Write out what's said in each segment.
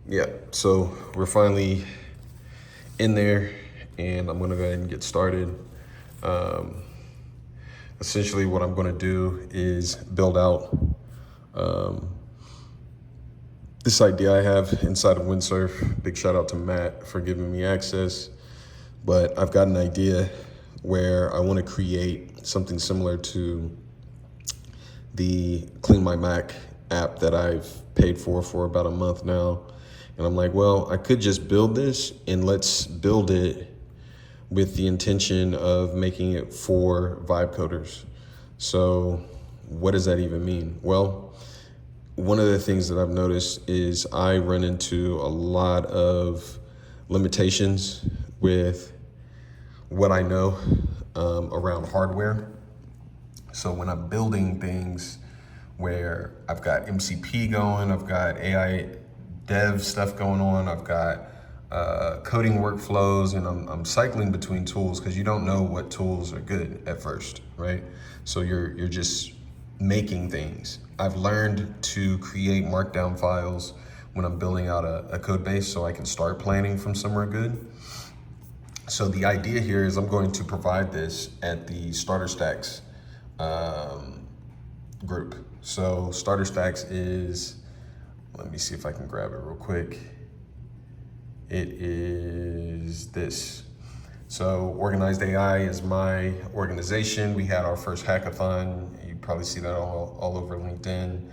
Yeah, so we're finally in there, and I'm gonna go ahead and get started. Um, Essentially, what I'm gonna do is build out um, this idea I have inside of Windsurf. Big shout out to Matt for giving me access. But I've got an idea where I want to create something similar to the Clean My Mac app that I've paid for about a month now. And I'm like, well, I could just build this, and let's build it with the intention of making it for vibe coders. So what does that even mean? Well, one of the things that I've noticed is I run into a lot of limitations with what I know around hardware. So when I'm building things where I've got MCP going, I've got AI dev stuff going on, I've got coding workflows, and I'm cycling between tools because you don't know what tools are good at first, right? So you're just making things. I've learned to create markdown files when I'm building out a code base so I can start planning from somewhere good. So the idea here is I'm going to provide this at the Starter Stacks group. So Starter Stacks is, let me see if I can grab it real quick. It is this. So Organized AI is my organization. We had our first hackathon. You probably see that all over LinkedIn.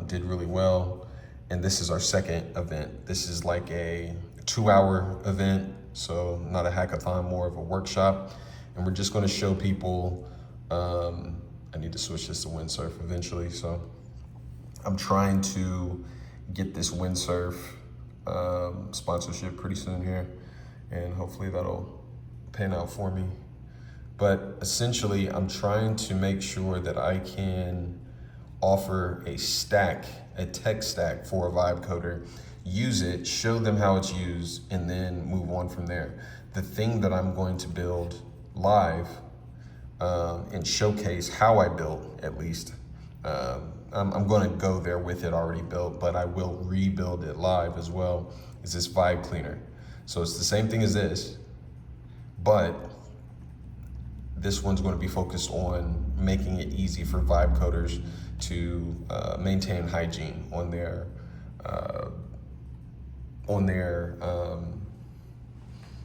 Did really well. And this is our second event. This is like a 2-hour event. So not a hackathon, more of a workshop. And we're just gonna show people, I need to switch this to Windsurf eventually. So I'm trying to get this Windsurf sponsorship pretty soon here. And hopefully that'll pan out for me. But essentially, I'm trying to make sure that I can offer a stack, a tech stack for a vibe coder, use it, show them how it's used, and then move on from there. The thing that I'm going to build live and showcase how I built, at least, I'm going to go there with it already built, but I will rebuild it live as well, is this VibeCleaner. So it's the same thing as this, but this one's going to be focused on making it easy for vibe coders to maintain hygiene on their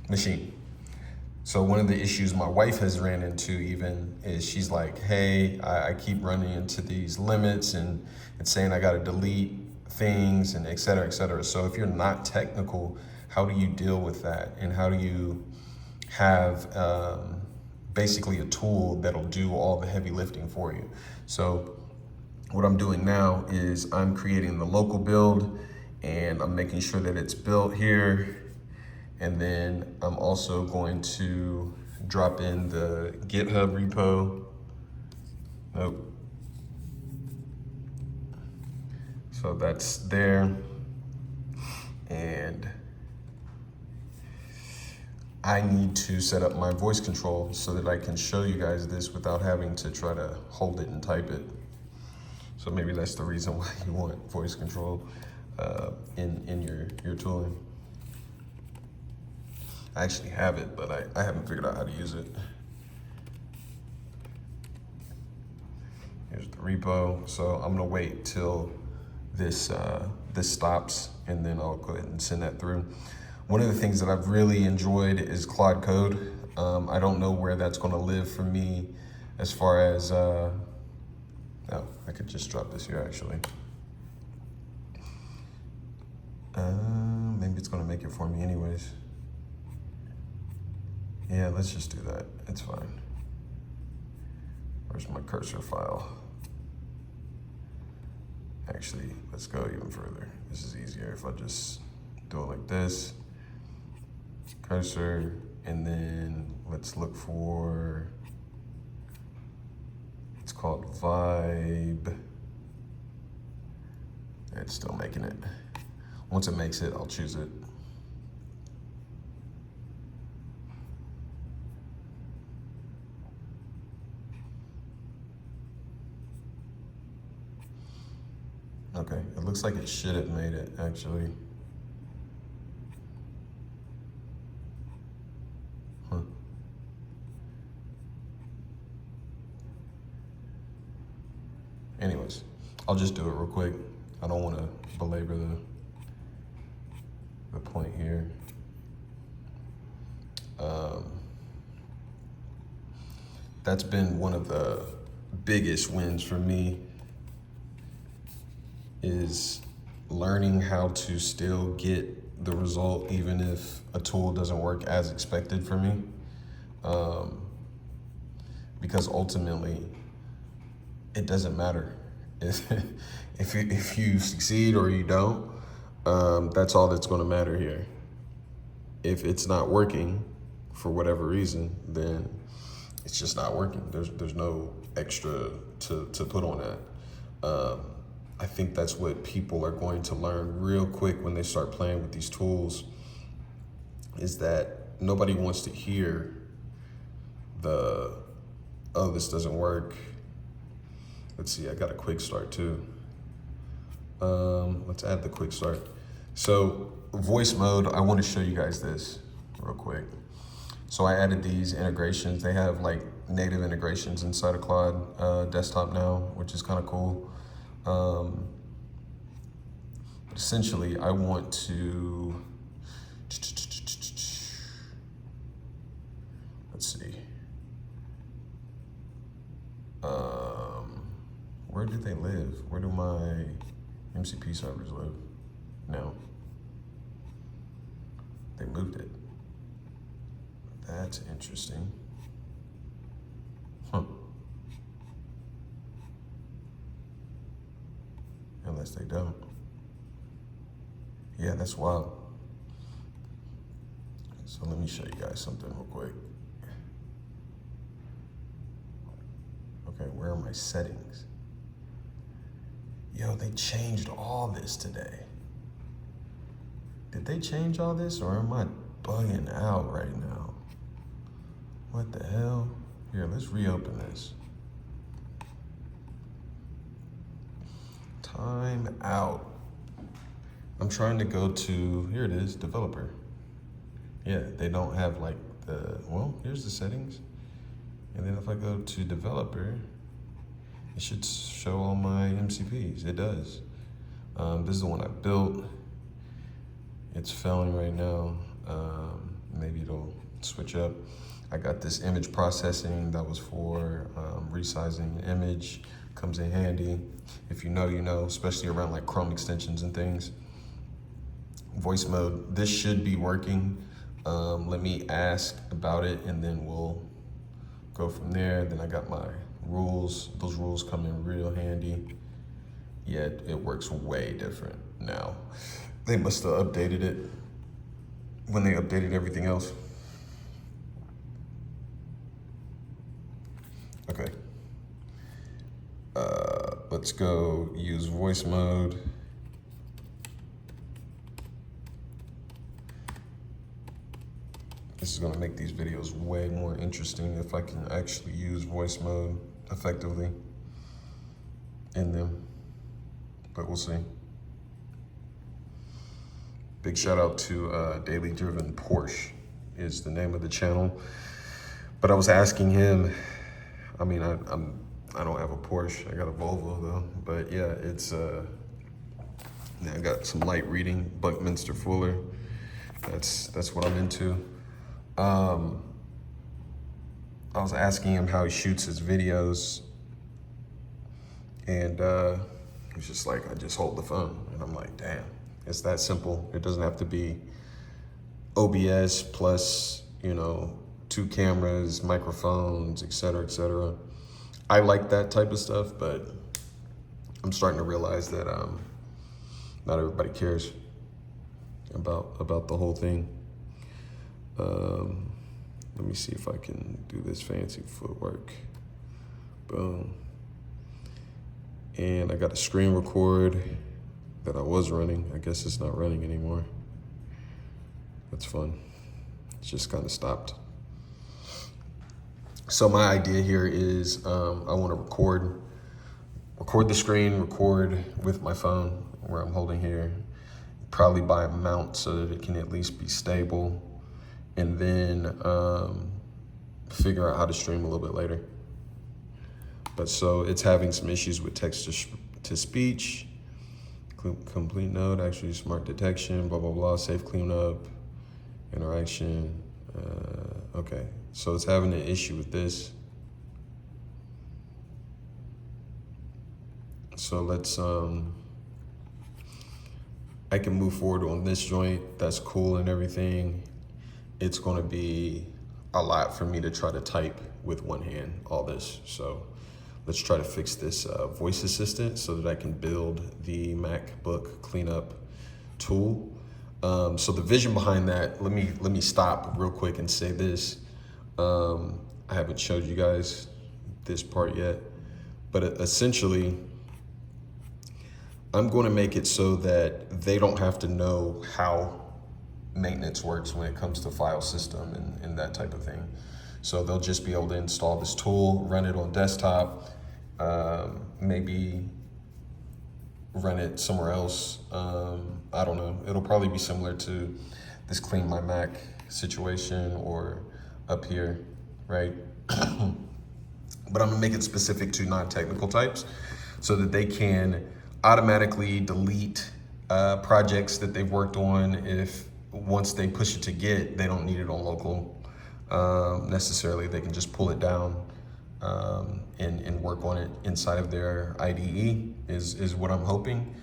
machine. So one of the issues my wife has ran into even is she's like, hey, I keep running into these limits, and it's saying I got to delete things and et cetera, et cetera. So if you're not technical, how do you deal with that? And how do you have basically a tool that'll do all the heavy lifting for you? So what I'm doing now is I'm creating the local build, and I'm making sure that it's built here. And then I'm also going to drop in the GitHub repo. Nope. So that's there. And I need to set up my voice control so that I can show you guys this without having to try to hold it and type it. So maybe that's the reason why you want voice control in your tooling. I actually have it, but I haven't figured out how to use it. Here's the repo. So I'm gonna wait till this stops, and then I'll go ahead and send that through. One of the things that I've really enjoyed is Claude Code. I don't know where that's gonna live for me as far as, oh, I could just drop this here actually. Maybe it's gonna make it for me anyways. Yeah, let's just do that. It's fine. Where's my cursor file? Actually, let's go even further. This is easier if I just do it like this. Cursor, and then let's look for, it's called Vibe. It's still making it. Once it makes it, I'll choose it. Okay, it looks like it should have made it actually. anyways, I'll just do it real quick. I don't want to belabor the point here. That's been one of the biggest wins for me, is learning how to still get the result even if a tool doesn't work as expected for me. Because ultimately, it doesn't matter if you succeed or you don't. That's all that's going to matter here. If it's not working for whatever reason, then it's just not working. There's no extra to put on that. I think that's what people are going to learn real quick when they start playing with these tools, is that nobody wants to hear oh, this doesn't work. Let's see, I got a quick start too. Let's add the quick start. So voice mode, I want to show you guys this real quick. So I added these integrations. They have like native integrations inside of Claude desktop now, which is kind of cool. But essentially, I want to, let's see. Where do they live? Where do my MCP servers live now? They moved it. That's interesting. Huh. Unless they don't. Yeah, that's wild. So let me show you guys something real quick. Okay, where are my settings? Yo, they changed all this today. Did they change all this, or am I bugging out right now? What the hell? Here, let's reopen this. Time out. I'm trying to go to, here it is, developer. Yeah, they don't have like well, here's the settings. And then if I go to developer, it should show all my MCPs. It does. This is the one I built. It's failing right now. Maybe it'll switch up. I got this image processing that was for resizing the image. Comes in handy. If you know, you know, especially around like Chrome extensions and things. Voice mode, this should be working. Let me ask about it and then we'll go from there. Then I got my rules. Those rules come in real handy. Yet it works way different now. They must have updated it when they updated everything else. Okay. Let's go use voice mode. This is gonna make these videos way more interesting if I can actually use voice mode effectively in them, but we'll see. Big shout out to Daily Driven Porsche is the name of the channel. But I was asking him, I mean, I don't have a Porsche, I got a Volvo though, but yeah, it's, I got some light reading, Buckminster Fuller. That's what I'm into. I was asking him how he shoots his videos, and he was just like, I just hold the phone. And I'm like, damn, it's that simple. It doesn't have to be OBS plus, you know, 2 cameras, microphones, et cetera, et cetera. I like that type of stuff, but I'm starting to realize that not everybody cares about the whole thing. Let me see if I can do this fancy footwork. Boom. And I got a screen record that I was running. I guess it's not running anymore. That's fun. It's just kind of stopped. So my idea here is I want to record the screen, record with my phone where I'm holding here, probably buy a mount so that it can at least be stable, and then figure out how to stream a little bit later. But so it's having some issues with text to speech, complete node, actually smart detection, blah, blah, blah, safe cleanup, interaction. Okay, so it's having an issue with this. So let's, I can move forward on this joint. That's cool and everything. It's gonna be a lot for me to try to type with one hand, all this. So let's try to fix this voice assistant so that I can build the MacBook cleanup tool. So the vision behind that, let me stop real quick and say this. I haven't showed you guys this part yet, but essentially, I'm going to make it so that they don't have to know how maintenance works when it comes to file system and that type of thing. So they'll just be able to install this tool, run it on desktop, maybe run it somewhere else. I don't know. It'll probably be similar to this Clean My Mac situation or up here, right? But I'm gonna make it specific to non-technical types so that they can automatically delete projects that they've worked on if once they push it to Git, they don't need it on local necessarily. They can just pull it down and work on it inside of their IDE is what I'm hoping.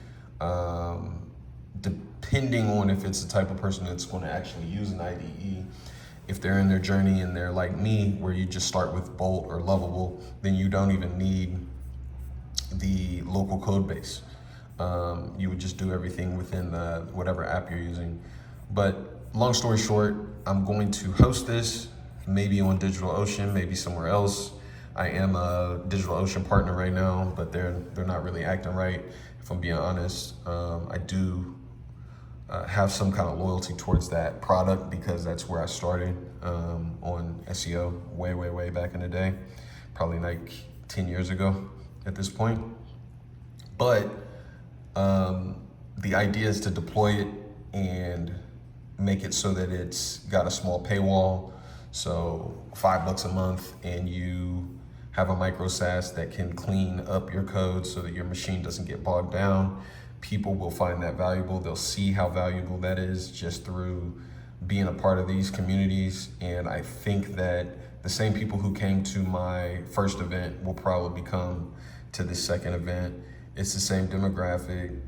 Depending on if it's the type of person that's going to actually use an IDE, if they're in their journey and they're like me, where you just start with Bolt or Lovable, then you don't even need the local code base. You would just do everything within whatever app you're using. But long story short, I'm going to host this maybe on DigitalOcean, maybe somewhere else. I am a DigitalOcean partner right now, but they're not really acting right, if I'm being honest. I do have some kind of loyalty towards that product because that's where I started on SEO way back in the day, probably like 10 years ago at this point. But the idea is to deploy it and make it so that it's got a small paywall. So $5 a month, and you have a micro SaaS that can clean up your code so that your machine doesn't get bogged down. People will find that valuable. They'll see how valuable that is just through being a part of these communities. And I think that the same people who came to my first event will probably come to the second event. It's the same demographic.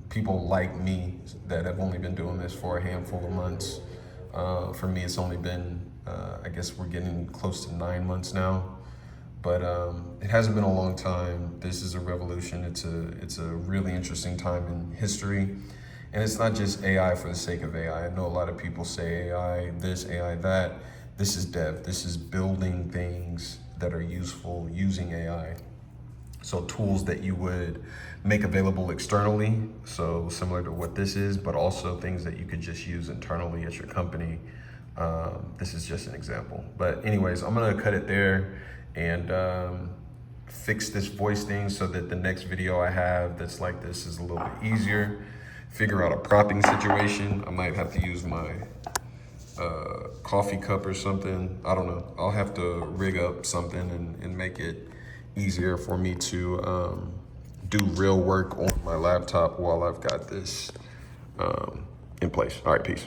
People like me that have only been doing this for a handful of months. For me, it's only been, I guess we're getting close to 9 months now. But it hasn't been a long time. This is a revolution. It's a really interesting time in history. And it's not just AI for the sake of AI. I know a lot of people say AI this, AI that. This is dev. This is building things that are useful using AI. So tools that you would make available externally, so similar to what this is, but also things that you could just use internally at your company. This is just an example. But anyways, I'm gonna cut it there and fix this voice thing so that the next video I have that's like this is a little bit easier. Figure out a propping situation. I might have to use my coffee cup or something. I don't know. I'll have to rig up something and make it easier for me to do real work on my laptop while I've got this in place. All right, peace.